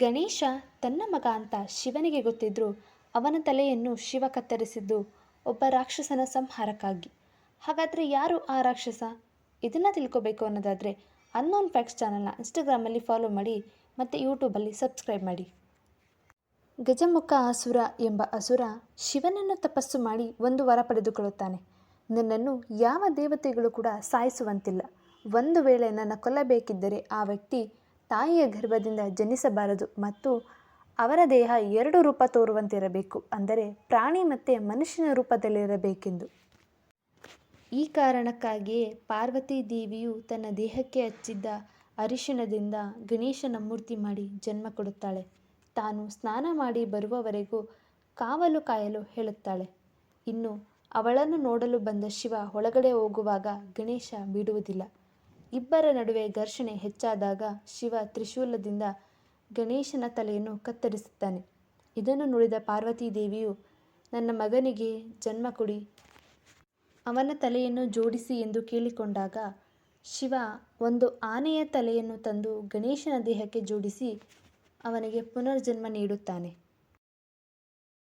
ಗಣೇಶ ತನ್ನ ಮಗ ಅಂತ ಶಿವನಿಗೆ ಗೊತ್ತಿದ್ರೂ ಅವನ ತಲೆಯನ್ನು ಶಿವ ಕತ್ತರಿಸಿದ್ದು ಒಬ್ಬ ರಾಕ್ಷಸನ ಸಂಹಾರಕ್ಕಾಗಿ. ಹಾಗಾದರೆ ಯಾರು ಆ ರಾಕ್ಷಸ? ಇದನ್ನು ತಿಳ್ಕೊಬೇಕು ಅನ್ನೋದಾದರೆ ಅನ್ನೋನ್ ಫ್ಯಾಕ್ಟ್ಸ್ ಚಾನಲ್ನ ಇನ್ಸ್ಟಾಗ್ರಾಮಲ್ಲಿ ಫಾಲೋ ಮಾಡಿ ಮತ್ತು ಯೂಟ್ಯೂಬಲ್ಲಿ ಸಬ್ಸ್ಕ್ರೈಬ್ ಮಾಡಿ. ಗಜಮುಖ ಅಸುರ ಎಂಬ ಅಸುರ ಶಿವನನ್ನು ತಪಸ್ಸು ಮಾಡಿ ಒಂದು ವರ ಪಡೆದುಕೊಳ್ಳುತ್ತಾನೆ. ನನ್ನನ್ನು ಯಾವ ದೇವತೆಗಳು ಕೂಡ ಸಾಯಿಸುವಂತಿಲ್ಲ. ಒಂದು ವೇಳೆ ನನ್ನ ಕೊಲ್ಲಬೇಕಿದ್ದರೆ ಆ ವ್ಯಕ್ತಿ ತಾಯಿಯ ಗರ್ಭದಿಂದ ಜನಿಸಬಾರದು ಮತ್ತು ಅವರ ದೇಹ 2 ರೂಪ ತೋರುವಂತಿರಬೇಕು, ಅಂದರೆ ಪ್ರಾಣಿ ಮತ್ತು ಮನುಷ್ಯನ ರೂಪದಲ್ಲಿರಬೇಕೆಂದು. ಈ ಕಾರಣಕ್ಕಾಗಿಯೇ ಪಾರ್ವತಿ ದೇವಿಯು ತನ್ನ ದೇಹಕ್ಕೆ ಹಚ್ಚಿದ್ದ ಅರಿಶಿಣದಿಂದ ಗಣೇಶನ ಮೂರ್ತಿ ಮಾಡಿ ಜನ್ಮ ಕೊಡುತ್ತಾಳೆ. ತಾನು ಸ್ನಾನ ಮಾಡಿ ಬರುವವರೆಗೂ ಕಾವಲು ಕಾಯಲು ಹೇಳುತ್ತಾಳೆ. ಇನ್ನು ಅವಳನ್ನು ನೋಡಲು ಬಂದ ಶಿವ ಒಳಗಡೆ ಹೋಗುವಾಗ ಗಣೇಶ ಬಿಡುವುದಿಲ್ಲ. ಇಬ್ಬರ ನಡುವೆ ಘರ್ಷಣೆ ಹೆಚ್ಚಾದಾಗ ಶಿವ ತ್ರಿಶೂಲದಿಂದ ಗಣೇಶನ ತಲೆಯನ್ನು ಕತ್ತರಿಸುತ್ತಾನೆ. ಇದನ್ನು ನೋಡಿದ ಪಾರ್ವತಿ ದೇವಿಯು ನನ್ನ ಮಗನಿಗೆ ಜನ್ಮ ಕೊಡಿ, ಅವನ ತಲೆಯನ್ನು ಜೋಡಿಸಿ ಎಂದು ಕೇಳಿಕೊಂಡಾಗ ಶಿವ ಒಂದು ಆನೆಯ ತಲೆಯನ್ನು ತಂದು ಗಣೇಶನ ದೇಹಕ್ಕೆ ಜೋಡಿಸಿ ಅವನಿಗೆ ಪುನರ್ಜನ್ಮ ನೀಡುತ್ತಾನೆ.